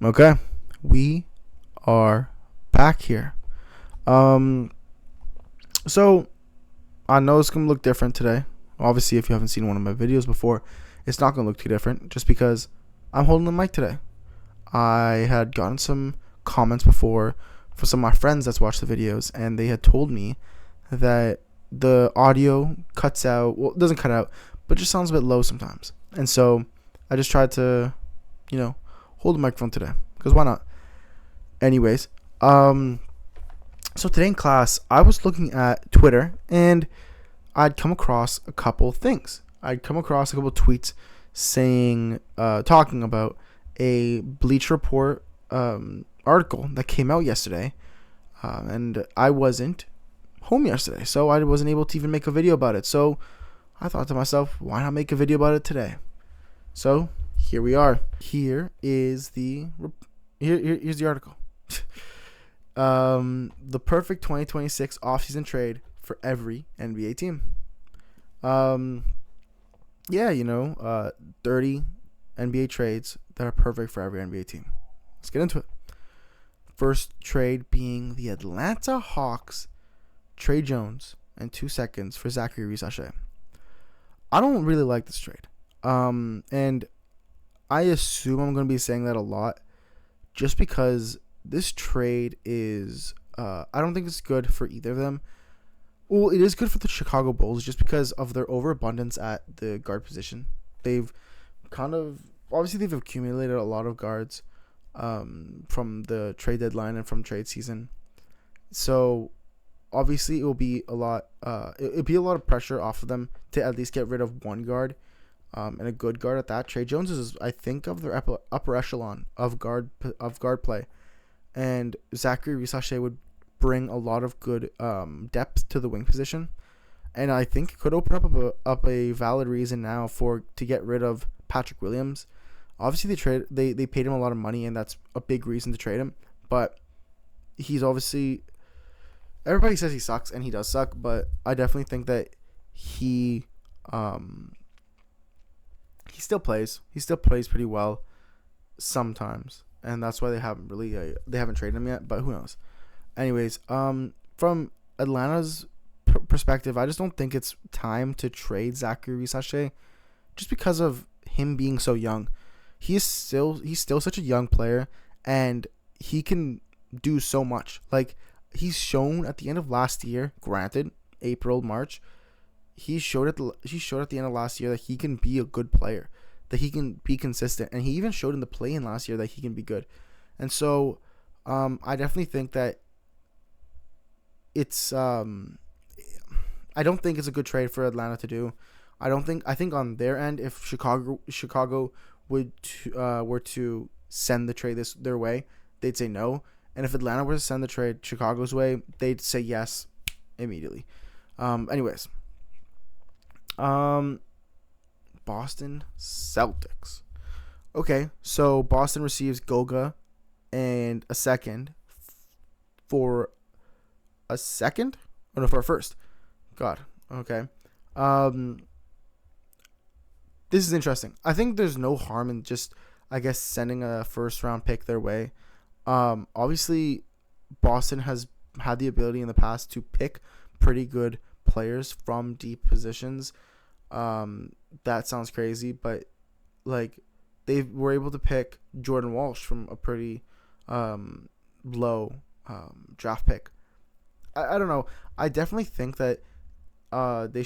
Okay, we are back here. Um, so I know it's gonna look different today. Obviously, if you haven't seen one of my videos before, it's not gonna look too different just because I'm holding the mic today. I had gotten some comments before from some of my friends that's watched the videos, and they had told me that the audio cuts out. Well, it doesn't cut out, but just sounds a bit low sometimes. And so I just tried to, you know, hold the microphone today because why not? Anyways, um, so today in class, I was looking at Twitter and I'd come across a couple things. I'd come across a couple tweets saying, talking about a Bleach Report article that came out yesterday, and I wasn't home yesterday, so I wasn't able to even make a video about it. So I thought to myself, why not make a video about it today? So here we are. Here's the article. The perfect 2026 offseason trade for every NBA team. Um, yeah, 30 NBA trades that are perfect for every NBA team. Let's get into it. First trade being the Atlanta Hawks, Trey Jones, and 2 seconds for Zachary Risachet. I don't really like this trade. And I assume I'm going to be saying that a lot just because this trade is, I don't think it's good for either of them. Well, it is good for the Chicago Bulls just because of their overabundance at the guard position. They've obviously they've accumulated a lot of guards from the trade deadline and from trade season. So obviously it will be a lot, it'll be a lot of pressure off of them to at least get rid of one guard, and a good guard at that. Trey Jones is, I think, of their upper echelon of guard play, and Zachary Risachet would bring a lot of good depth to the wing position, and I think it could open up a valid reason now to get rid of Patrick Williams. Obviously, they paid him a lot of money, and that's a big reason to trade him. But he's obviously, everybody says he sucks, and he does suck. But I definitely think that he still plays. He still plays pretty well sometimes, and that's why they haven't traded him yet. But who knows? Anyways, from Atlanta's perspective, I just don't think it's time to trade Zachary Risachet just because of him being so young. He's still such a young player, and he can do so much. Like, he's shown at the end of last year, granted, April, March, he showed at the end of last year that he can be a good player, that he can be consistent, and he even showed in the play-in last year that he can be good. And so, I definitely think that it's I don't think it's a good trade for Atlanta to do. I think on their end, if Chicago were to send the trade their way, they'd say no. And if Atlanta were to send the trade Chicago's way, they'd say yes immediately. Anyways, Boston Celtics. Okay, so Boston receives Goga and a second for a second? Oh no, for a first. God. Okay. This is interesting. I think there's no harm in just, I guess, sending a first round pick their way. Obviously, Boston has had the ability in the past to pick pretty good players from deep positions. That sounds crazy, but like, they were able to pick Jordan Walsh from a pretty low draft pick. I don't know. I definitely think that they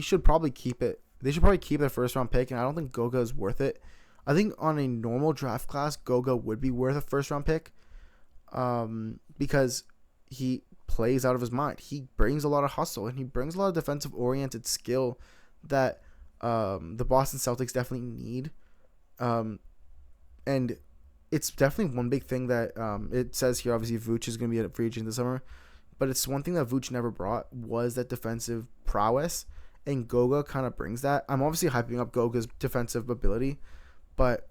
should probably keep it. They should probably keep their first round pick, and I don't think Goga is worth it. I think on a normal draft class, Goga would be worth a first round pick, because he plays out of his mind. He brings a lot of hustle, and he brings a lot of defensive oriented skill that the Boston Celtics definitely need. And it's definitely one big thing that it says here. Obviously, Vooch is going to be a free agent this summer. But it's one thing that Vooch never brought was that defensive prowess, and Goga kind of brings that. I'm obviously hyping up Goga's defensive ability, but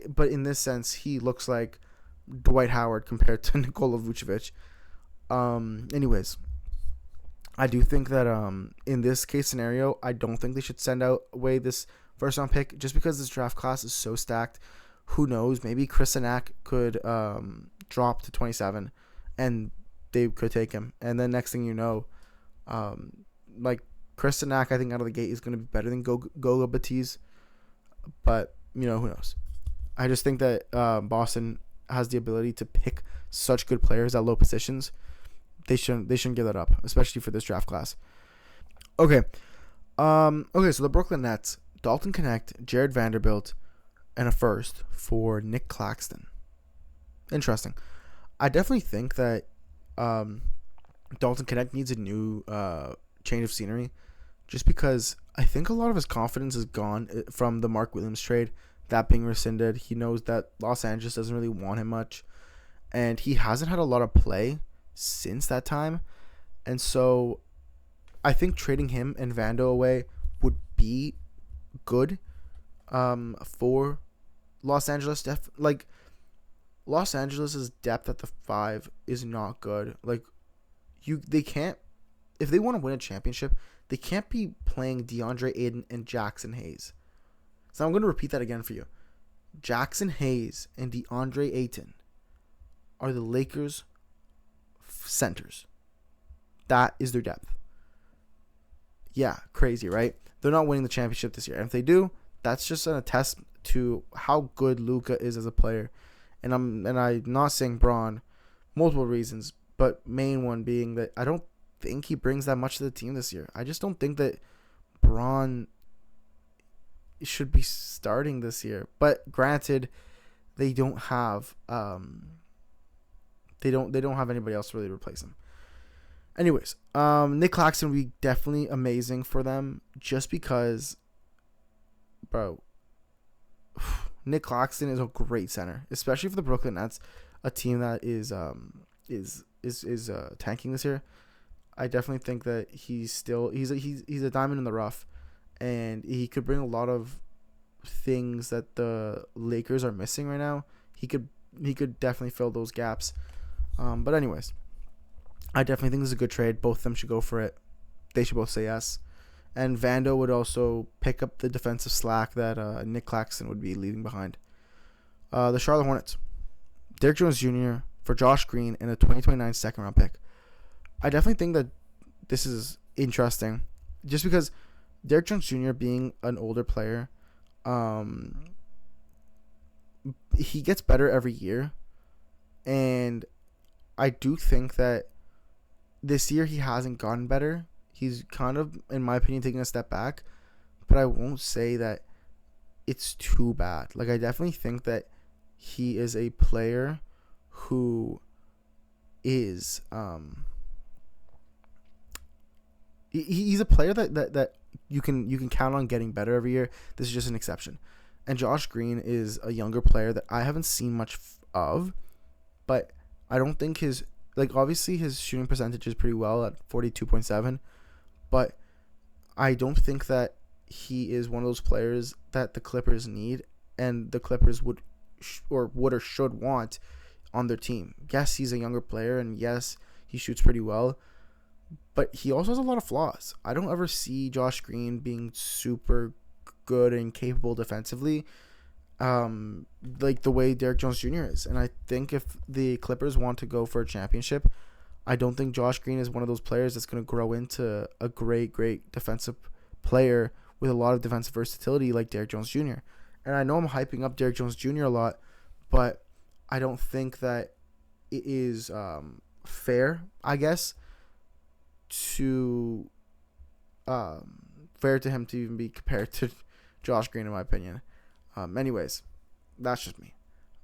but in this sense, he looks like Dwight Howard compared to Nikola Vucevic. Anyways, I do think that in this case scenario, I don't think they should send away this first round pick just because this draft class is so stacked who knows? Maybe Chris Anak could drop to 27, and they could take him. And then next thing you know, like Chris Anak, I think out of the gate is going to be better than Goga Batiz. But who knows? I just think that Boston has the ability to pick such good players at low positions. They shouldn't give that up, especially for this draft class. Okay. So the Brooklyn Nets, Dalton Knecht, Jared Vanderbilt, and a first for Nick Claxton. Interesting. I definitely think that Dalton Knecht needs a new change of scenery, just because I think a lot of his confidence is gone from the Mark Williams trade, that being rescinded. He knows that Los Angeles doesn't really want him much, and he hasn't had a lot of play since that time. And so I think trading him and Vando away would be good for Los Angeles. Los Angeles' depth at the 5 is not good. They can't, if they want to win a championship, they can't be playing DeAndre Ayton and Jackson Hayes. So I'm going to repeat that again for you. Jackson Hayes and DeAndre Ayton are the Lakers' centers. That is their depth. Yeah, crazy, right? They're not winning the championship this year. And if they do, that's just an attest to how good Luka is as a player. And I'm not saying Braun, multiple reasons, but main one being that I don't think he brings that much to the team this year. I just don't think that Braun should be starting this year. But granted, they don't have they don't have anybody else to really replace him. Anyways, Nick Claxton would be definitely amazing for them, just because, bro, Nick Claxton is a great center, especially for the Brooklyn Nets, a team that is tanking this year. I definitely think that he's a diamond in the rough, and he could bring a lot of things that the Lakers are missing right now. He could definitely fill those gaps. But anyways, I definitely think this is a good trade. Both of them should go for it. They should both say yes. And Vando would also pick up the defensive slack that Nick Claxton would be leaving behind. The Charlotte Hornets, Derrick Jones Jr. for Josh Green and a 2029 second-round pick. I definitely think that this is interesting, just because Derrick Jones Jr. being an older player, he gets better every year, and I do think that this year he hasn't gotten better. He's kind of, in my opinion, taking a step back, but I won't say that it's too bad. I definitely think that he is a player who is he's a player that you can count on getting better every year. This is just an exception. And Josh Green is a younger player that I haven't seen much of, but I don't think obviously his shooting percentage is pretty well at 42.7, but I don't think that he is one of those players that the Clippers need and the Clippers would or should want on their team. Yes, he's a younger player, and yes, he shoots pretty well, but he also has a lot of flaws. I don't ever see Josh Green being super good and capable defensively, like the way Derrick Jones Jr. is. And I think if the Clippers want to go for a championship, I don't think Josh Green is one of those players that's going to grow into a great defensive player with a lot of defensive versatility like Derrick Jones Jr. And I know I'm hyping up Derrick Jones Jr. a lot, but I don't think that it is fair, I guess, to him to even be compared to Josh Green, in my opinion. Anyways, that's just me.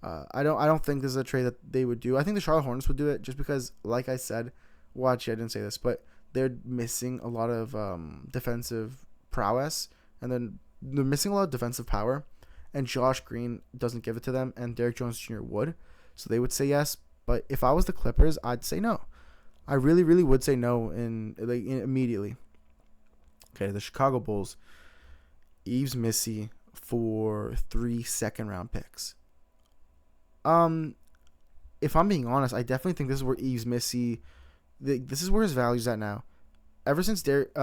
I don't think this is a trade that they would do. I think the Charlotte Hornets would do it just because, like I said, well, actually I didn't say this, but they're missing a lot of defensive prowess, and then they're missing a lot of defensive power, and Josh Green doesn't give it to them, and Derrick Jones Jr. would, so they would say yes. But if I was the Clippers, I'd say no. I really would say no immediately. Okay, the Chicago Bulls, Yves Missy for 3 second-round picks. If I'm being honest, I definitely think this is where Yves Missy, this is where his value's at now. Ever since Derek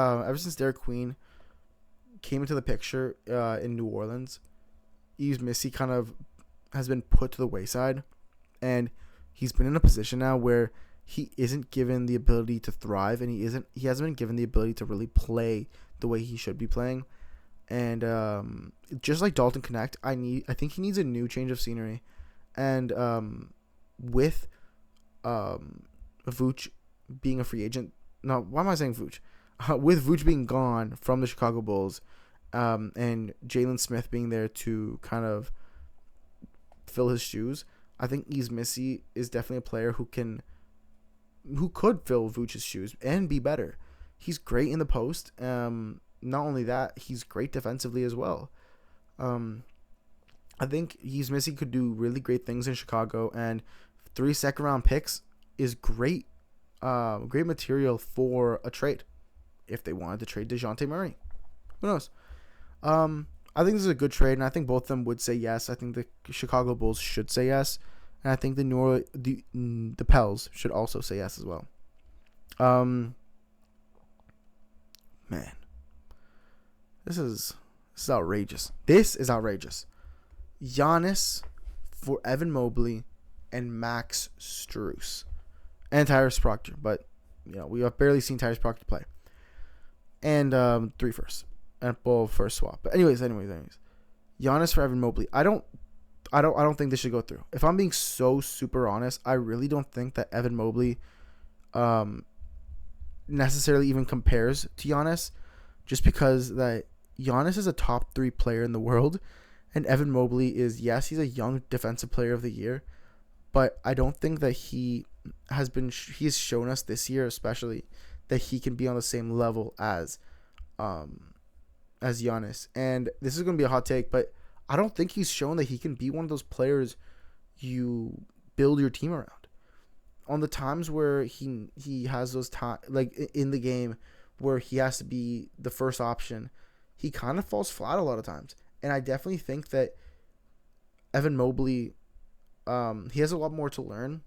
Queen came into the picture in New Orleans, Yves Missy kind of has been put to the wayside, and he's been in a position now where he isn't given the ability to thrive, and he hasn't been given the ability to really play the way he should be playing. And just like Dalton Connect, I think he needs a new change of scenery. And with Vooch being a free agent, no, why am I saying Vooch? With Vooch being gone from the Chicago Bulls, and Jalen Smith being there to kind of fill his shoes, I think Yves Missi is definitely a player who could fill Vooch's shoes and be better. He's great in the post. Not only that, he's great defensively as well. I think Yves Missi could do really great things in Chicago, and 3 second-round picks is great material for a trade if they wanted to trade DeJounte Murray. Who knows? I think this is a good trade, and I think both of them would say yes. I think the Chicago Bulls should say yes, and I think the Pels should also say yes as well. Man, this is outrageous. This is outrageous. Giannis for Evan Mobley and Max Strus and Tyrese Proctor, but we have barely seen Tyrese Proctor play. And 3 firsts and first swap. But anyways, Giannis for Evan Mobley. I don't think this should go through. If I'm being so super honest, I really don't think that Evan Mobley necessarily even compares to Giannis, just because that Giannis is a top 3 player in the world, and Evan Mobley is, yes, he's a young defensive player of the year, but I don't think that he's shown us this year especially that he can be on the same level as Giannis. And this is going to be a hot take, but I don't think he's shown that he can be one of those players you build your team around. On the times where he has those times, like in the game where he has to be the first option, he kind of falls flat a lot of times. And I definitely think that Evan Mobley, he has a lot more to learn.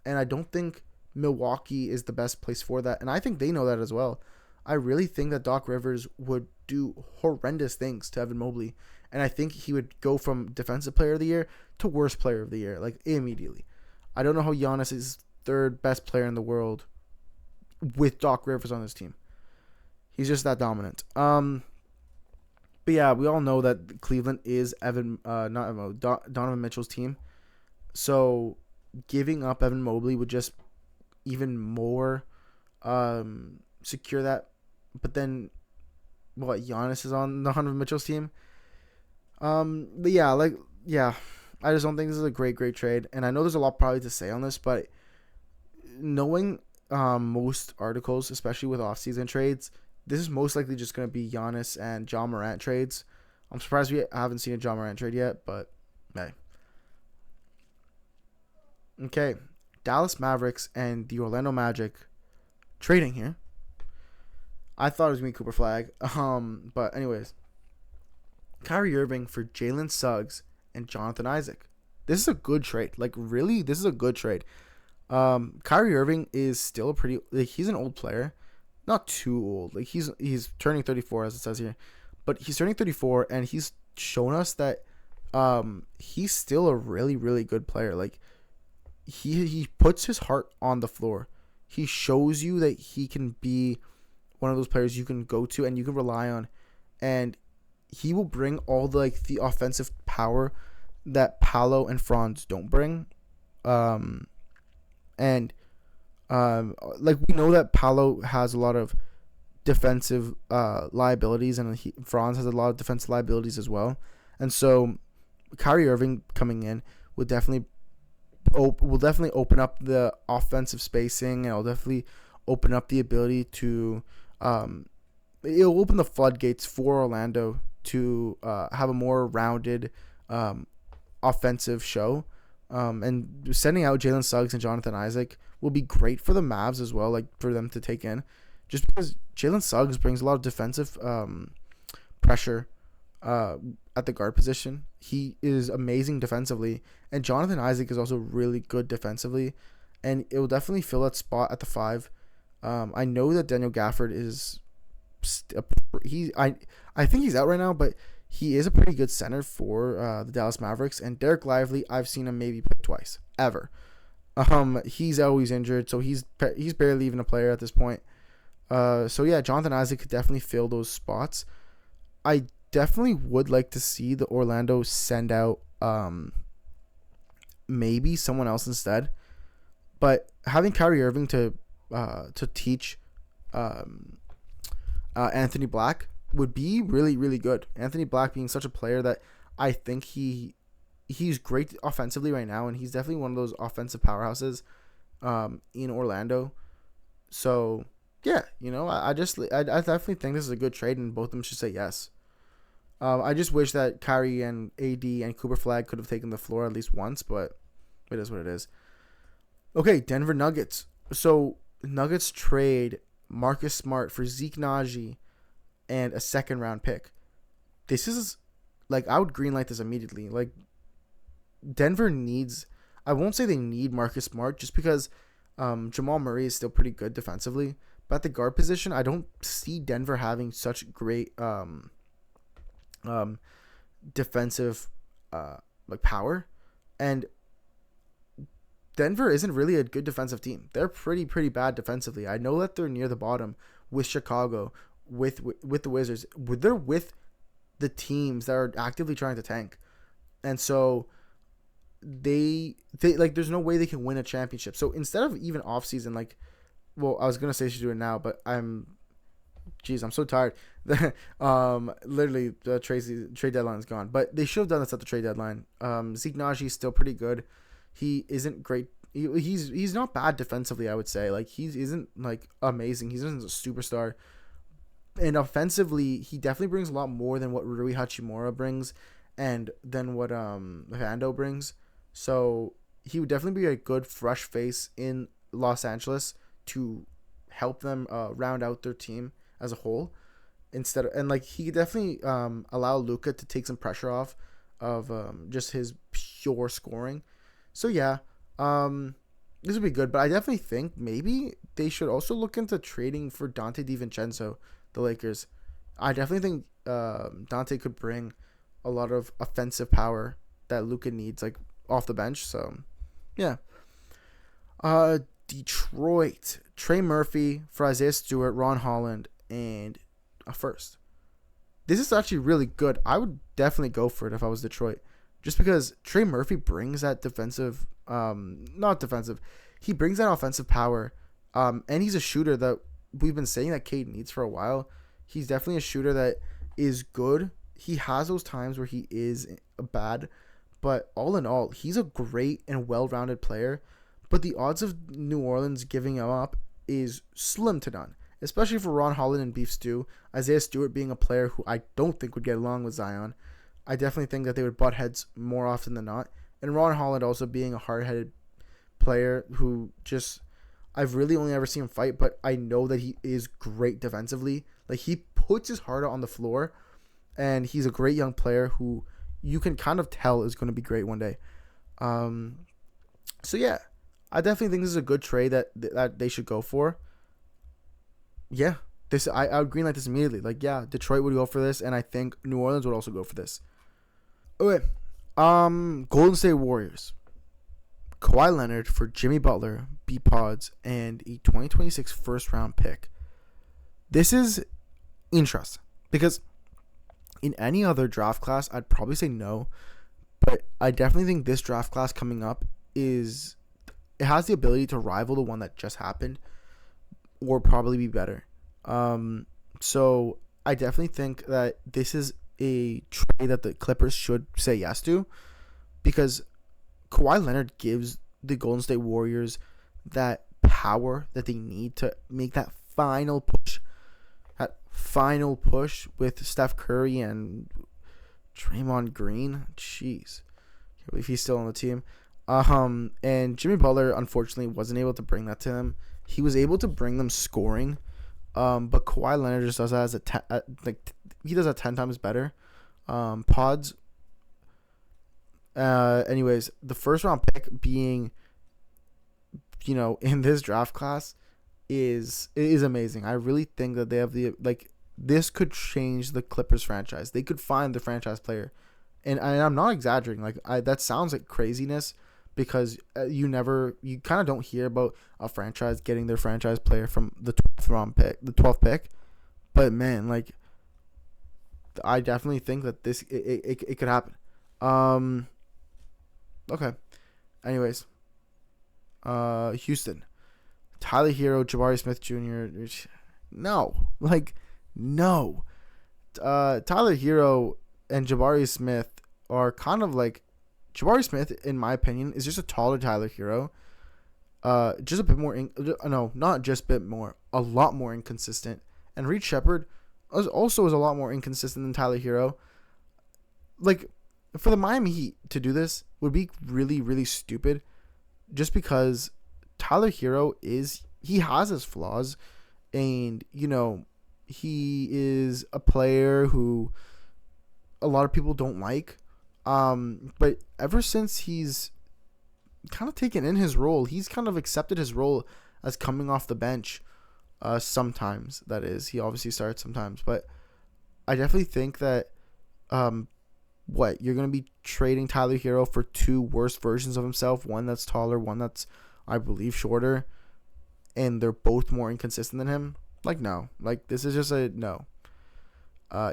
And I don't think Milwaukee is the best place for that. And I think they know that as well. I really think that Doc Rivers would do horrendous things to Evan Mobley. And I think he would go from defensive player of the year to worst player of the year, like immediately. I don't know how Giannis is third best player in the world with Doc Rivers on his team. He's just that dominant. But yeah, we all know that Cleveland is Donovan Mitchell's team. So giving up Evan Mobley would just even more secure that. But then, Giannis is on Donovan Mitchell's team. But yeah, I just don't think this is a great trade. And I know there's a lot probably to say on this, but knowing most articles, especially with offseason trades, this is most likely just going to be Giannis and John Morant trades. I'm surprised we haven't seen a John Morant trade yet, but hey. Okay, Dallas Mavericks and the Orlando Magic trading here. I thought it was going to be Cooper Flag. But anyways, Kyrie Irving for Jalen Suggs and Jonathan Isaac. This is a good trade. Like, really, this is a good trade. Kyrie Irving is still a pretty, he's an old player. Not too old. Like, he's turning 34, as it says here. But he's turning 34, and he's shown us that he's still a really, really good player. Like, he puts his heart on the floor. He shows you that he can be one of those players you can go to and you can rely on. And he will bring all the offensive power that Paolo and Franz don't bring. We know that Paolo has a lot of defensive liabilities, and Franz has a lot of defensive liabilities as well. And so Kyrie Irving coming in will definitely open up the offensive spacing, and it'll definitely open up the ability to it'll open the floodgates for Orlando to have a more rounded offensive show. And sending out Jalen Suggs and Jonathan Isaac will be great for the Mavs as well, like for them to take in, just because Jalen Suggs brings a lot of defensive pressure at the guard position. He is amazing defensively, and Jonathan Isaac is also really good defensively, and it will definitely fill that spot at the 5. I know that Daniel Gafford is I think he's out right now, but he is a pretty good center for the Dallas Mavericks. And Derek Lively, I've seen him maybe play twice ever. He's always injured, so he's barely even a player at this point. So yeah, Jonathan Isaac could definitely fill those spots. I definitely would like to see the Orlando send out maybe someone else instead. But having Kyrie Irving to teach Anthony Black would be really, really good. Anthony Black being such a player that I think he's great offensively right now, and he's definitely one of those offensive powerhouses in Orlando. So yeah, I definitely think this is a good trade, and both of them should say yes. I just wish that Kyrie and AD and Cooper Flag could have taken the floor at least once, but it is what it is. Okay, Denver Nuggets. So Nuggets trade Marcus Smart for Zeke Naji and a second round pick. This is I would greenlight this immediately. Denver needs, I won't say they need Marcus Smart just because Jamal Murray is still pretty good defensively, but at the guard position, I don't see Denver having such great defensive power, and Denver isn't really a good defensive team. They're pretty bad defensively. I know that they're near the bottom with Chicago, with the Wizards. They're with the teams that are actively trying to tank, and so they there's no way they can win a championship. So instead of even offseason, I was gonna say should do it now, but I'm so tired. Literally the trade deadline is gone, but they should have done this at the trade deadline. Zeke Naji is still pretty good. He isn't great. He's not bad defensively, I would say. He isn't amazing. He isn't a superstar. And offensively, he definitely brings a lot more than what Rui Hachimura brings, and than what Vando brings. So he would definitely be a good fresh face in Los Angeles to help them round out their team as a whole. He could definitely allow Luka to take some pressure off of just his pure scoring. So yeah, this would be good. But I definitely think maybe they should also look into trading for Dante DiVincenzo, the Lakers. I definitely think Dante could bring a lot of offensive power that Luka needs, off the bench. So yeah. Detroit, Trey Murphy for Isaiah Stewart, Ron Holland, and a first. This is actually really good. I would definitely go for it if I was Detroit, just because Trey Murphy brings that defensive, not defensive, he brings that offensive power, and he's a shooter that we've been saying that Cade needs for a while. He's definitely a shooter that is good. He has those times where he is bad, but all in all, he's a great and well-rounded player. But the odds of New Orleans giving him up is slim to none, especially for Ron Holland and Beef Stew. Isaiah Stewart being a player who I don't think would get along with Zion. I definitely think that they would butt heads more often than not. And Ron Holland also being a hard-headed player who just, I've really only ever seen him fight, but I know that he is great defensively. He puts his heart out on the floor, and he's a great young player who you can kind of tell is going to be great one day. So yeah, I definitely think this is a good trade that they should go for. Yeah, I would greenlight this immediately. Detroit would go for this, and I think New Orleans would also go for this. Okay, Golden State Warriors, Kawhi Leonard for Jimmy Butler, B Pods, and a 2026 first round pick. This is interesting because in any other draft class, I'd probably say no, but I definitely think this draft class coming up it has the ability to rival the one that just happened, or probably be better. So I definitely think that this is a trade that the Clippers should say yes to, because Kawhi Leonard gives the Golden State Warriors that power that they need to make that final push with Steph Curry and Draymond Green. Jeez, can't believe he's still on the team. And Jimmy Butler unfortunately wasn't able to bring that to them. He was able to bring them scoring, but Kawhi Leonard just does that as he does that 10 times better. Pods. Anyways, the first round pick being, in this draft class is amazing. I really think that they have this could change the Clippers franchise. They could find the franchise player. And I'm not exaggerating. Like, that sounds like craziness because you kind of don't hear about a franchise getting their franchise player from the 12th pick. But man, like, I definitely think that it could happen. Okay. Anyways, Houston, Tyler Hero, Jabari Smith Jr. No, like, no. Tyler Hero and Jabari Smith are kind of like, Jabari Smith, in my opinion, is just a taller Tyler Hero. Just a bit more, not just a bit more, a lot more inconsistent. And Reed Shepherd also is a lot more inconsistent than Tyler Hero. Like, for the Miami Heat to do this would be really, really stupid, just because Tyler Hero he has his flaws, and, he is a player who a lot of people don't like. But ever since he's kind of taken in his role, he's kind of accepted his role as coming off the bench. Sometimes, that is. He obviously starts sometimes, but I definitely think that you're going to be trading Tyler Hero for two worse versions of himself, one that's taller, one that's, I believe, shorter, and they're both more inconsistent than him. Like, no. Like, this is just a no.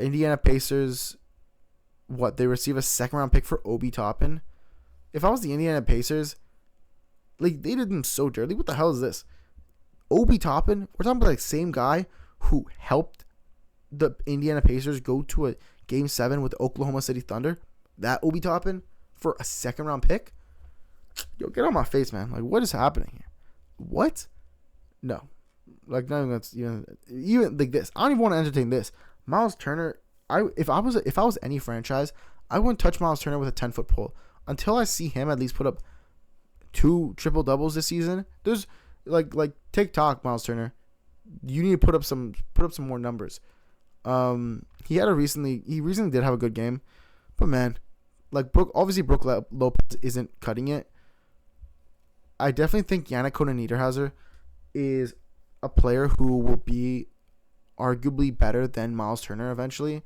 Indiana Pacers, they receive a second-round pick for Obi Toppin. If I was the Indiana Pacers, like, they did them so dirty. What the hell is this? Obi Toppin, we're talking about the same guy who helped the Indiana Pacers go to a Game 7 with the Oklahoma City Thunder. That Obi Toppin for a second-round pick? Yo, get on my face, man. Like, what is happening here? What? No. Like, not even that's even like this. I don't even want to entertain this. Miles Turner, if I was any franchise, I wouldn't touch Miles Turner with a 10-foot pole until I see him at least put up 2 triple doubles this season. There's like TikTok, Miles Turner. You need to put up some more numbers. He recently did have a good game, but man, like, Brook Lopez isn't cutting it. I definitely think Yannick Niederhauser is a player who will be arguably better than Miles Turner eventually,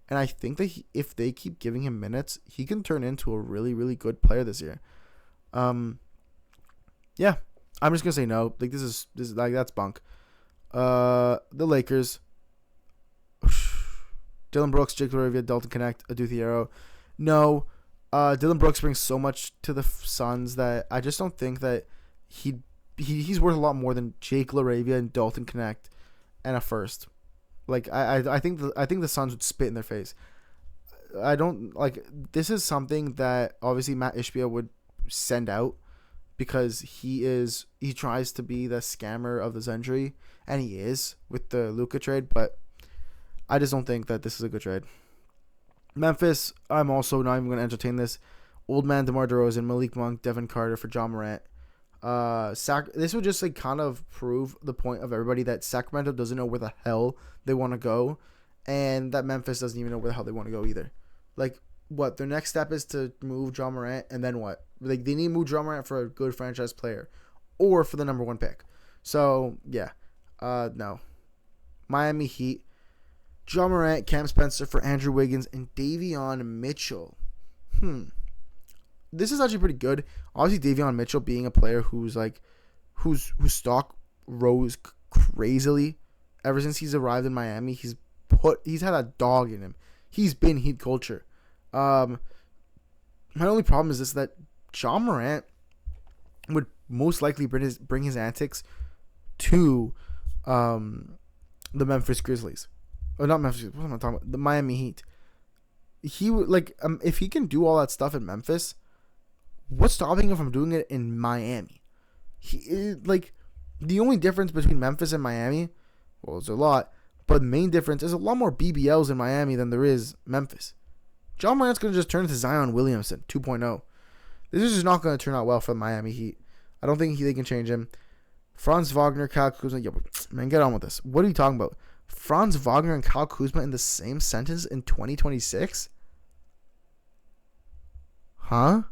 and I think that if they keep giving him minutes, he can turn into a really, really good player this year. Yeah, I'm just gonna say no. Like, this is like, that's bunk. The Lakers. Dylan Brooks, Jake LaRavia, Dalton Connect, Aduthiero. No. Dylan Brooks brings so much to the Suns that I just don't think that he's worth a lot more than Jake LaRavia and Dalton Connect and a first. Like, I think the Suns would spit in their face. I don't like, this is something that obviously Matt Ishbia would send out because he tries to be the scammer of the century, and he is with the Luka trade, but I just don't think that this is a good trade. Memphis, I'm also not even going to entertain this. Old man DeMar DeRozan, Malik Monk, Devin Carter for John Morant. This would just, like, kind of prove the point of everybody that Sacramento doesn't know where the hell they want to go, and that Memphis doesn't even know where the hell they want to go either. Like, what? Their next step is to move John Morant, and then what? Like, they need to move John Morant for a good franchise player or for the number 1 pick. So, yeah. No. Miami Heat. John Morant, Cam Spencer for Andrew Wiggins, and Davion Mitchell. This is actually pretty good. Obviously, Davion Mitchell being a player whose stock rose crazily ever since he's arrived in Miami. He's had a dog in him. He's been Heat culture. My only problem is this, that John Morant would most likely bring his antics to the Memphis Grizzlies. Oh, not Memphis. What am I talking about? The Miami Heat. He would, like, if he can do all that stuff in Memphis, what's stopping him from doing it in Miami? The only difference between Memphis and Miami, well, there's a lot, but the main difference is a lot more BBLs in Miami than there is Memphis. John Morant's going to just turn into Zion Williamson 2.0. This is just not going to turn out well for the Miami Heat. I don't think they can change him. Franz Wagner, Kyle Kuzma. Yo, man, get on with this. What are you talking about? Franz Wagner and Kyle Kuzma in the same sentence in 2026? Huh?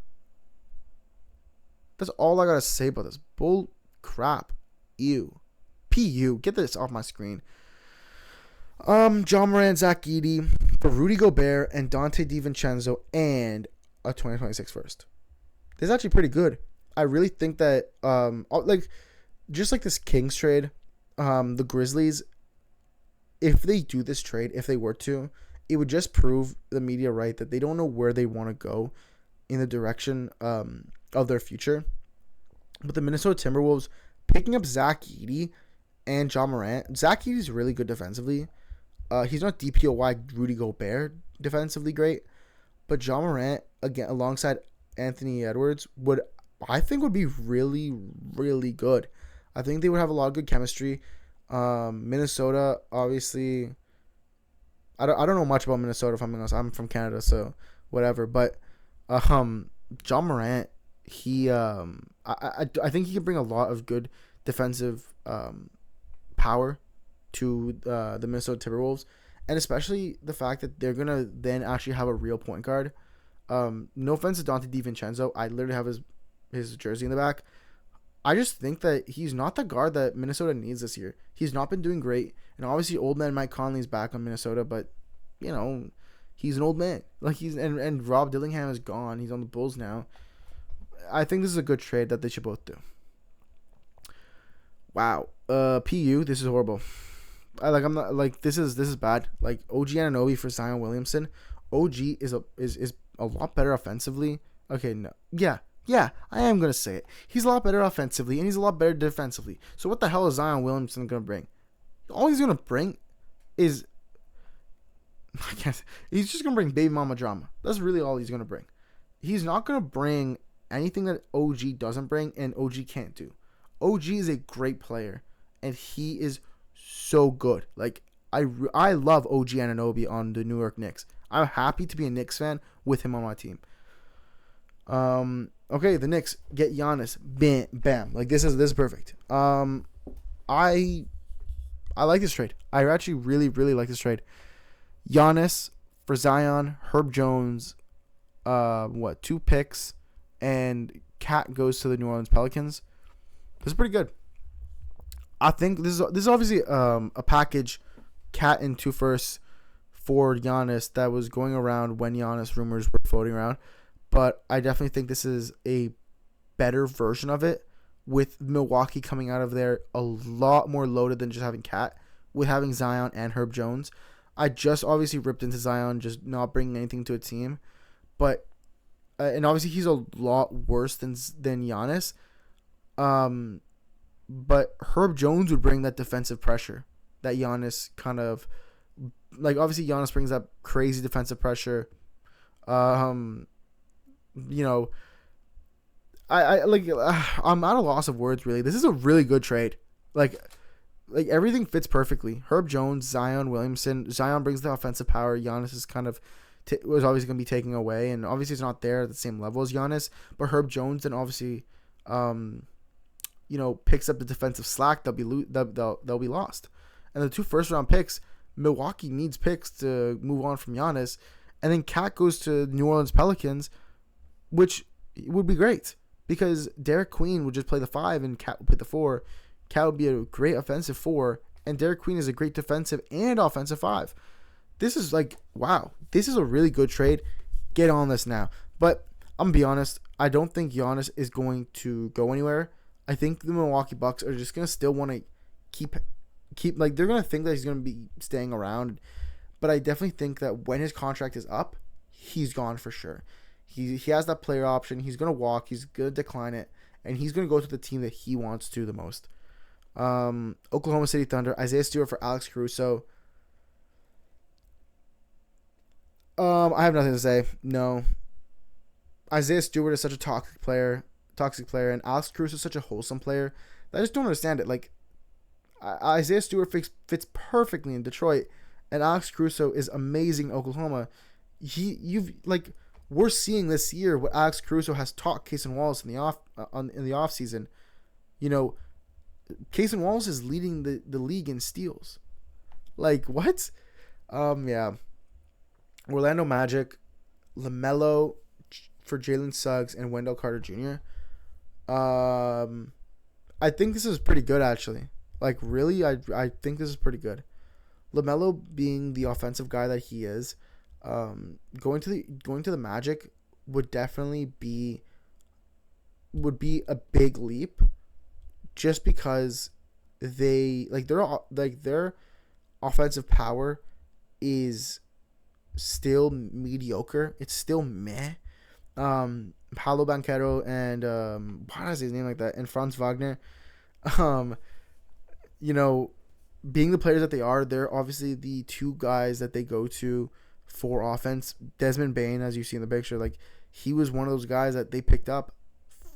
That's all I gotta say about this. Bull crap. Ew. PU. Get this off my screen. John Morant, Zach Edey for Rudy Gobert and Dante DiVincenzo and a 2026 first. This is actually pretty good. I really think that just like this Kings trade, the Grizzlies, if they do this trade, if they were to, it would just prove the media right that they don't know where they want to go in the direction of their future. But the Minnesota Timberwolves picking up Zach Edey and John Morant. Zach Edey is really good defensively. He's not DPOY Rudy Gobert defensively great, but John Morant again alongside Anthony Edwards would be really, really good. I think they would have a lot of good chemistry. Minnesota, obviously, I don't know much about Minnesota, if I'm being honest. I'm from Canada, so whatever. But John Morant, I think he can bring a lot of good defensive power to the Minnesota Timberwolves, and especially the fact that they're gonna then actually have a real point guard. No offense to Dante DiVincenzo, I literally have his jersey in the back. I just think that he's not the guard that Minnesota needs this year. He's not been doing great, and obviously old man Mike Conley's back on Minnesota, but he's an old man. Like and Rob Dillingham is gone. He's on the Bulls now. I think this is a good trade that they should both do. Wow. PU, this is horrible. I'm not like this is bad. Like OG Anunoby for Zion Williamson. OG is a lot better offensively. Okay, no. Yeah, I am going to say it. He's a lot better offensively, and he's a lot better defensively. So what the hell is Zion Williamson going to bring? All he's going to bring is... he's just going to bring baby mama drama. That's really all he's going to bring. He's not going to bring anything that OG doesn't bring and OG can't do. OG is a great player, and he is so good. Like, I love OG Anunoby on the New York Knicks. I'm happy to be a Knicks fan with him on my team. Okay, the Knicks get Giannis. Bam. Like this is perfect. I like this trade. I actually really, really like this trade. Giannis for Zion, Herb Jones, 2 picks, and Cat goes to the New Orleans Pelicans. This is pretty good. I think this is obviously a package, Cat and 2 firsts for Giannis that was going around when Giannis rumors were floating around. But I definitely think this is a better version of it, with Milwaukee coming out of there a lot more loaded than just having Cat, with having Zion and Herb Jones. I just obviously ripped into Zion, just not bringing anything to a team. But, and obviously he's a lot worse than Giannis. But Herb Jones would bring that defensive pressure that Giannis kind of, like obviously Giannis brings that crazy defensive pressure. I'm at a loss of words, really. This is a really good trade. Like everything fits perfectly. Herb Jones, Zion Williamson. Zion brings the offensive power. Giannis is kind of was obviously going to be taking away, and obviously it's not there at the same level as Giannis. But Herb Jones then obviously, picks up the defensive slack. They'll be lost. And the 2 first round picks, Milwaukee needs picks to move on from Giannis, and then Cat goes to New Orleans Pelicans, which would be great because Derek Queen would just play the 5 and Cat would play the 4. Cat would be a great offensive 4, and Derek Queen is a great defensive and offensive 5. This is wow. This is a really good trade. Get on this now. But I'm going to be honest, I don't think Giannis is going to go anywhere. I think the Milwaukee Bucks are just going to still want to keep they're going to think that he's going to be staying around. But I definitely think that when his contract is up, he's gone for sure. He has that player option. He's going to walk. He's going to decline it. And he's going to go to the team that he wants to the most. Oklahoma City Thunder, Isaiah Stewart for Alex Caruso. I have nothing to say. No. Isaiah Stewart is such a toxic player, and Alex Caruso is such a wholesome player that I just don't understand it. Like, Isaiah Stewart fits perfectly in Detroit, and Alex Caruso is amazing in Oklahoma. We're seeing this year what Alex Caruso has taught Cason Wallace in the off season. Cason Wallace is leading the league in steals. Like, what? Yeah. Orlando Magic, LaMelo for Jalen Suggs and Wendell Carter Jr. I think this is pretty good, actually. Like, really, I think this is pretty good. LaMelo being the offensive guy that he is, going to the Magic would definitely be a big leap, just because their offensive power is still mediocre. It's still meh. Paolo Banchero and why does his name like that? And Franz Wagner, um, you know, being the players that they are, they're obviously the two guys that they go to for offense. Desmond Bane, as you see in the picture, like he was one of those guys that they picked up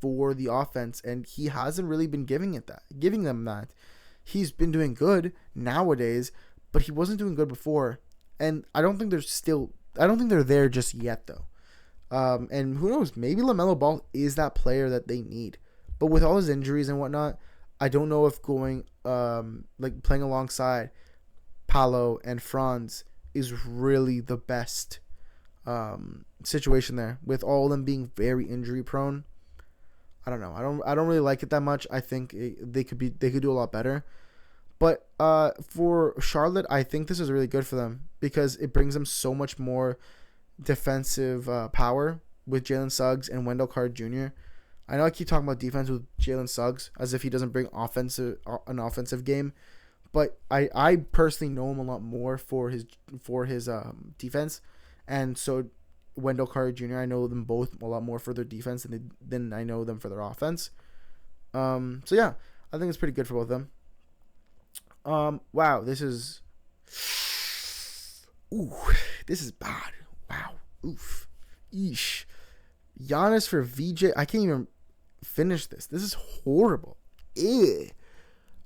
for the offense, and he hasn't really been giving them that. He's been doing good nowadays, but he wasn't doing good before, and I don't think they're there just yet though. And who knows? Maybe LaMelo Ball is that player that they need, but with all his injuries and whatnot, I don't know if going playing alongside Paolo and Franz is really the best situation there, with all of them being very injury prone. I don't know. I don't really like it that much. I think they could do a lot better. But for Charlotte, I think this is really good for them because it brings them so much more defensive power with Jalen Suggs and Wendell Carter Jr. I know I keep talking about defense with Jalen Suggs as if he doesn't bring an offensive game, but I personally know him a lot more for his defense, and so Wendell Carter Jr. I know them both a lot more for their defense than I know them for their offense. So yeah, I think it's pretty good for both of them. Wow, this is bad. Wow, oof, eesh. Giannis for VJ. I can't even finish this. This is horrible. Ew.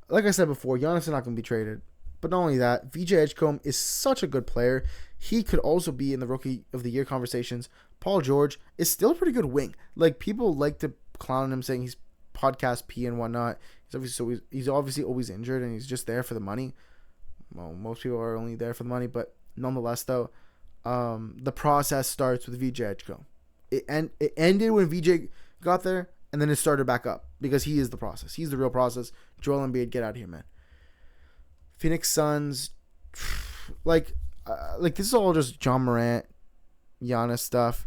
Like I said before, Giannis is not going to be traded. But not only that, VJ Edgecombe is such a good player. He could also be in the Rookie of the Year conversations. Paul George is still a pretty good wing. Like, people like to clown him saying he's podcast P and whatnot. He's obviously always injured and he's just there for the money. Well, most people are only there for the money, but nonetheless, though, the process starts with VJ Edgecombe. It ended when VJ got there, and then it started back up because he is the process. He's the real process. Joel Embiid, get out of here, man. Phoenix Suns, like this is all just John Morant, Giannis stuff.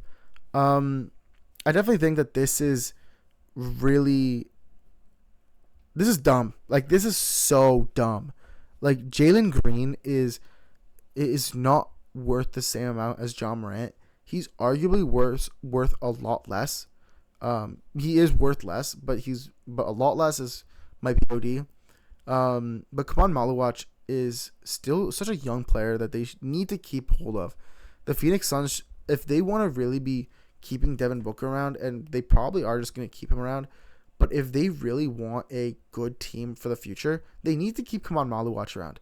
I definitely think that this is dumb. Like, this is so dumb. Like, Jalen Green is not worth the same amount as John Morant. He's arguably worth a lot less. He is worth less, but a lot less might be OD. But Kaman Maluach is still such a young player that they need to keep hold of. The Phoenix Suns, if they want to really be keeping Devin Booker around, and they probably are just going to keep him around, but if they really want a good team for the future, they need to keep Kaman Maluach around.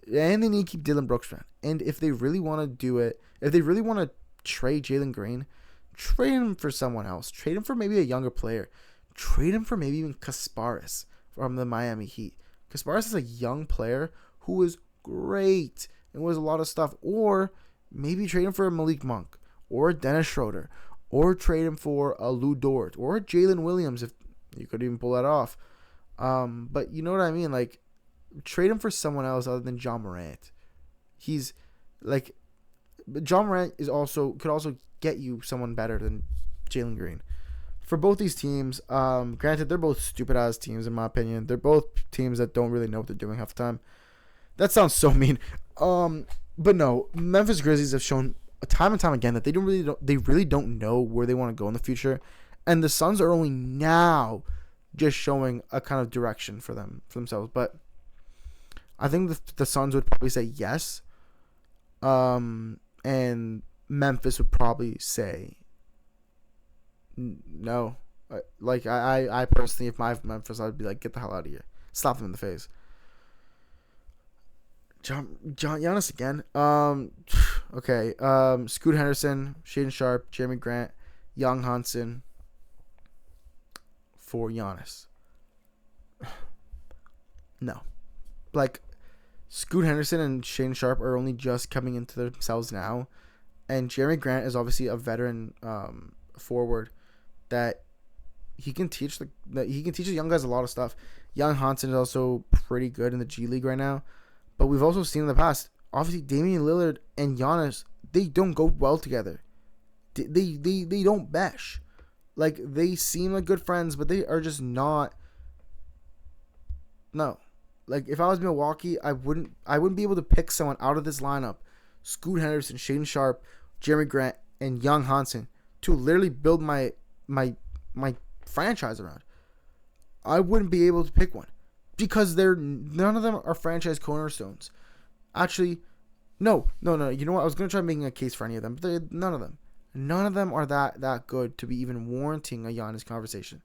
And they need to keep Dylan Brooks around. And if they really want to do it, if they really want to trade Jalen Green, trade him for someone else. Trade him for maybe a younger player. Trade him for maybe even Kasparis from the Miami Heat. Kasparis is a young player who is great and was a lot of stuff. Or maybe trade him for a Malik Monk or a Dennis Schroeder, or trade him for a Lou Dort or a Jalen Williams if you could even pull that off. But you know what I mean? Like, trade him for someone else other than John Morant. He's like, John Morant could also get you someone better than Jalen Green. For both these teams, granted, they're both stupid-ass teams, in my opinion. They're both teams that don't really know what they're doing half the time. That sounds so mean. But no, Memphis Grizzlies have shown time and time again that they really don't know where they want to go in the future. And the Suns are only now just showing a kind of direction for themselves. But I think the Suns would probably say yes. And Memphis would probably say no. Like, I personally, if my Memphis, I'd be like, get the hell out of here. Slap them in the face. Giannis again. Okay. Scoot Henderson, Shaden Sharp, Jeremy Grant, Young Hansen for Giannis. No. Like, Scoot Henderson and Shaden Sharp are only just coming into themselves now, and Jeremy Grant is obviously a veteran forward that he can teach the young guys a lot of stuff. Young Hansen is also pretty good in the G League right now, But we've also seen in the past, obviously, Damian Lillard and Giannis, they don't go well together. They don't mesh. Like, they seem like good friends, but they are just not. No. Like, if I was Milwaukee, I wouldn't be able to pick someone out of this lineup, Scoot Henderson, Shaden Sharp, Jeremy Grant, and Young Hansen, to literally build my franchise around. I wouldn't be able to pick one because none of them are franchise cornerstones. Actually, no. You know what? I was gonna try making a case for any of them, but none of them are that good to be even warranting a Giannis conversation.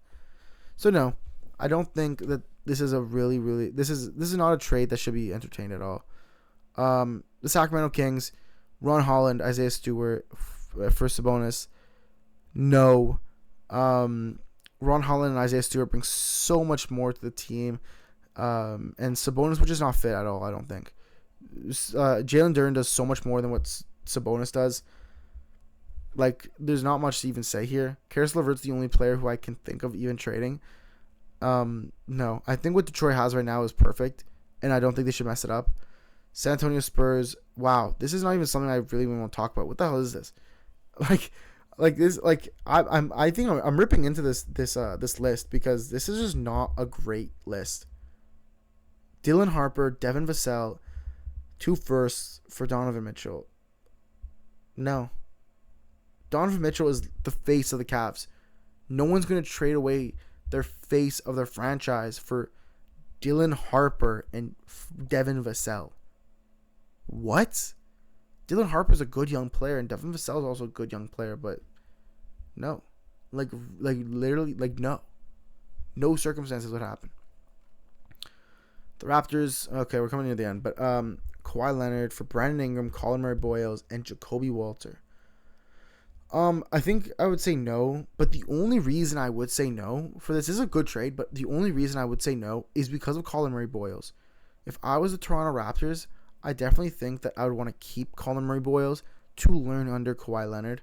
So no, I don't think that this is a really this is not a trade that should be entertained at all. The Sacramento Kings, Ron Holland, Isaiah Stewart for Sabonis. No. Ron Holland and Isaiah Stewart bring so much more to the team. And Sabonis would just not fit at all, I don't think. Jalen Duren does so much more than what Sabonis does. Like, there's not much to even say here. Karis LeVert's the only player who I can think of even trading. No. I think what Detroit has right now is perfect, and I don't think they should mess it up. San Antonio Spurs, wow. This is not even something I really want to talk about. What the hell is this? I think I'm ripping into this list because this is just not a great list. Dylan Harper, Devin Vassell, 2 firsts for Donovan Mitchell. No. Donovan Mitchell is the face of the Cavs. No one's going to trade away their face of their franchise for Dylan Harper and Devin Vassell. What? Dylan Harper's a good young player, and Devin Vassell is also a good young player, but no. Like literally, no. No circumstances would happen. The Raptors, okay, we're coming near the end, but Kawhi Leonard for Brandon Ingram, Colin Murray-Boyles, and Jacoby Walter. I think I would say no, but the only reason I would say no for this is a good trade, but the only reason I would say no is because of Colin Murray-Boyles. If I was the Toronto Raptors, I definitely think that I would want to keep Colin Murray-Boyles to learn under Kawhi Leonard.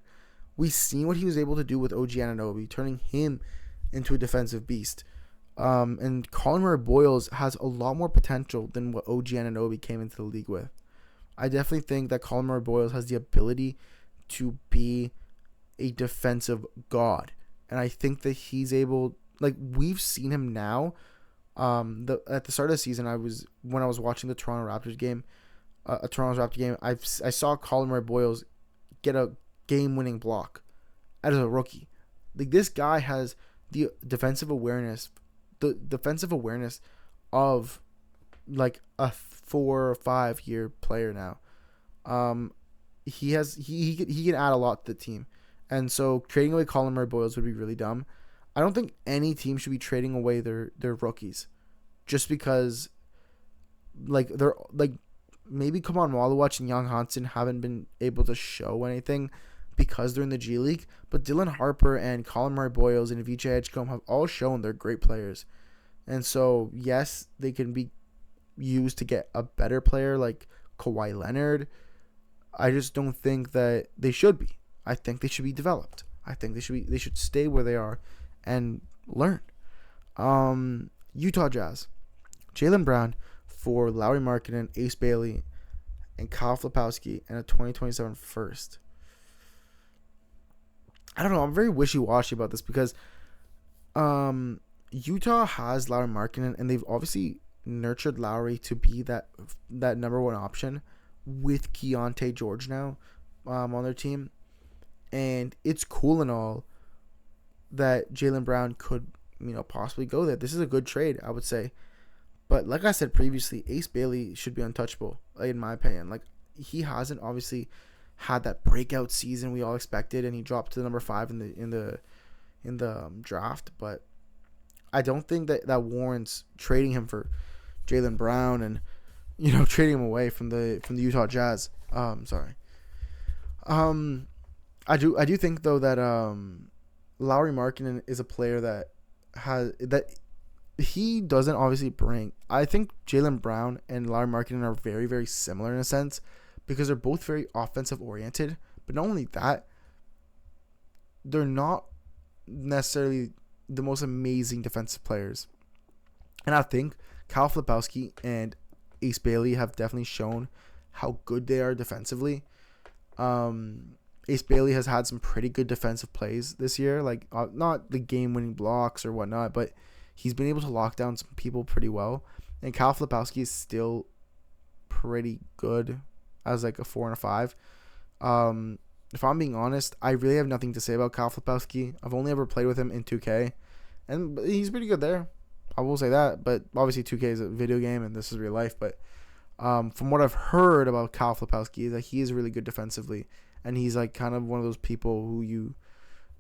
We've seen what he was able to do with OG Anunoby, turning him into a defensive beast. And Colin Murray-Boyles has a lot more potential than what OG Anunoby came into the league with. I definitely think that Colin Murray-Boyles has the ability to be a defensive god. And I think that he's able, like, we've seen him now. At the start of the season, when I was watching the Toronto Raptors game, I saw Colin Murray-Boyles get a game-winning block as a rookie. Like, this guy has the defensive awareness of like a 4 or 5 year player now. He can add a lot to the team, and so trading away Colin Murray-Boyles would be really dumb. I don't think any team should be trading away their rookies, just because they're maybe Kaman Wallowatch and Young Hansen haven't been able to show anything because they're in the G League, but Dylan Harper and Colin Murray-Boyles and Avicii Edgecombe have all shown they're great players. And so, yes, they can be used to get a better player like Kawhi Leonard. I just don't think that they should be. I think they should be developed. I think they should stay where they are and learn. Utah Jazz, Jaylen Brown for Lauri Markkanen, Ace Bailey, and Kyle Filipowski, and a 2027 first. I don't know. I'm very wishy-washy about this because Utah has Lauri Markkanen, and they've obviously nurtured Lauri to be that number one option with Keontae George now on their team. And it's cool and all that Jaylen Brown could, possibly go there. This is a good trade, I would say. But like I said previously, Ace Bailey should be untouchable, in my opinion. Like, he hasn't obviously had that breakout season we all expected, and he dropped to the number 5 in the draft. But I don't think that warrants trading him for Jaylen Brown and trading him away from the Utah Jazz. I do think though that Lauri Markkanen is a player that he doesn't obviously bring. I think Jaylen Brown and Lauri Markkanen are very, very similar in a sense because they're both very offensive oriented. But not only that, they're not necessarily the most amazing defensive players. And I think Kyle Filipowski and Ace Bailey have definitely shown how good they are defensively. Ace Bailey has had some pretty good defensive plays this year, like not the game-winning blocks or whatnot, but he's been able to lock down some people pretty well. And Kyle Filipowski is still pretty good as like a 4 and a 5. If I'm being honest, I really have nothing to say about Kyle Filipowski. I've only ever played with him in 2K, and he's pretty good there. I will say that, but obviously 2K is a video game and this is real life. But from what I've heard about Kyle Filipowski is that he is really good defensively, and he's like kind of one of those people who you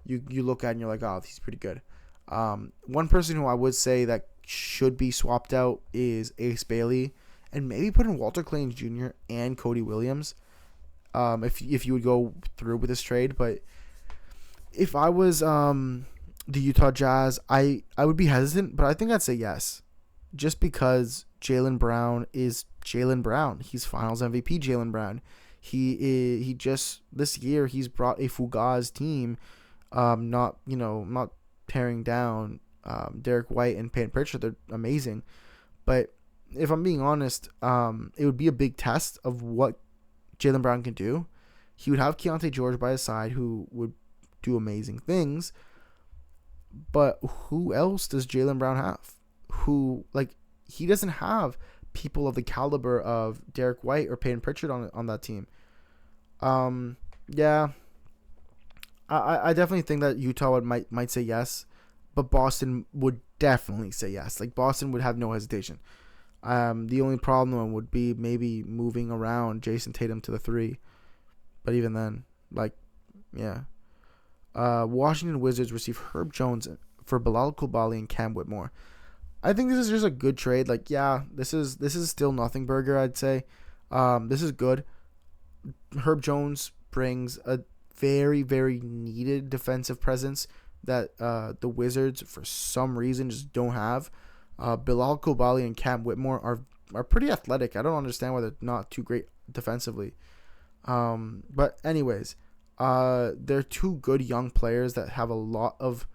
look at and you're like, oh, he's pretty good. One person who I would say that should be swapped out is Ace Bailey, and maybe put in Walter Clayton Jr. and Cody Williams. If you would go through with this trade, but if I was the Utah Jazz, I would be hesitant, but I think I'd say yes, just because Jaylen Brown is Jaylen Brown. He's Finals MVP Jaylen Brown. He just this year he's brought a Fugaz team, not tearing down Derek White and Peyton Pritchard. They're amazing, but if I'm being honest, it would be a big test of what Jaylen Brown can do. He would have Keontae George by his side, who would do amazing things. But who else does Jaylen Brown have? He doesn't have people of the caliber of Derek White or Peyton Pritchard on that team. Yeah, I definitely think that Utah might say yes, but Boston would definitely say yes. Like, Boston would have no hesitation. The only problem would be maybe moving around Jason Tatum to the 3. But even then, yeah. Washington Wizards receive Herb Jones for Bilal Coulibaly and Cam Whitmore. I think this is just a good trade. This is still nothing burger, I'd say. This is good. Herb Jones brings a very, very needed defensive presence that the Wizards, for some reason, just don't have. Bilal Coulibaly and Cam Whitmore are pretty athletic. I don't understand why they're not too great defensively. But anyways, they're two good young players that have a lot of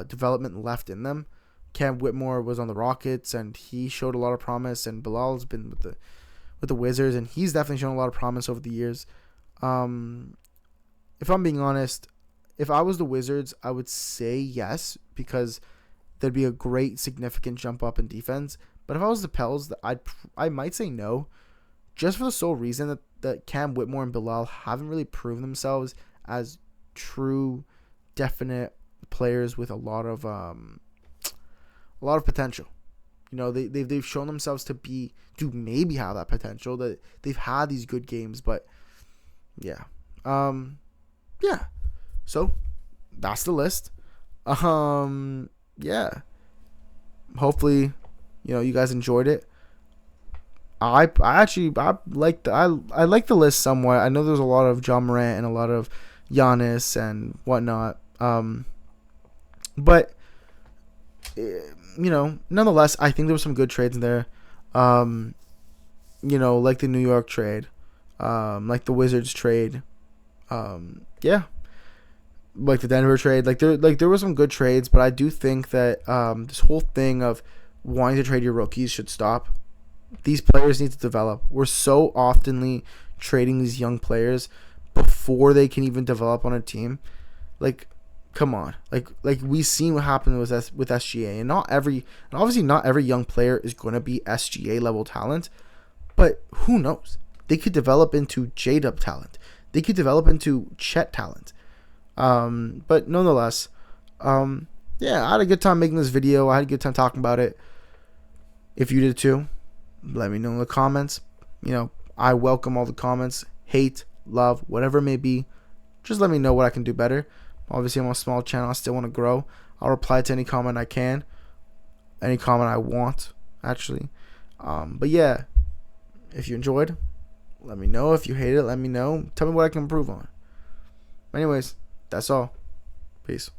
development left in them. Cam Whitmore was on the Rockets and he showed a lot of promise, and Bilal's been with the Wizards and he's definitely shown a lot of promise over the years. If I'm being honest, if I was the Wizards, I would say yes, because there'd be a great significant jump up in defense. But if I was the Pels, I might say no, just for the sole reason that Cam Whitmore and Bilal haven't really proven themselves as true, definite players with a lot of potential. They've shown themselves to maybe have that potential. That they've had these good games, but yeah, yeah. So that's the list. Yeah. Hopefully, you guys enjoyed it. I like the list somewhat. I know there's a lot of John Morant and a lot of Giannis and whatnot. But nonetheless, I think there was some good trades in there. Like the New York trade, like the Wizards trade. Yeah. Like the Denver trade, there were some good trades, but I do think that this whole thing of wanting to trade your rookies should stop. These players need to develop. We're so oftenly trading these young players before they can even develop on a team. Come on, we've seen what happened with SGA, and obviously not every young player is going to be SGA level talent, but who knows? They could develop into J-Dub talent. They could develop into Chet talent. But nonetheless, yeah, I had a good time making this video. I had a good time talking about it. If you did too, let me know in the comments. I welcome all the comments, hate, love, whatever it may be. Just let me know what I can do better. Obviously, I'm on a small channel. I still want to grow. I'll reply to any comment I can, any comment I want, actually. But yeah, if you enjoyed, let me know. If you hate it, let me know. Tell me what I can improve on. Anyways, that's all. Peace.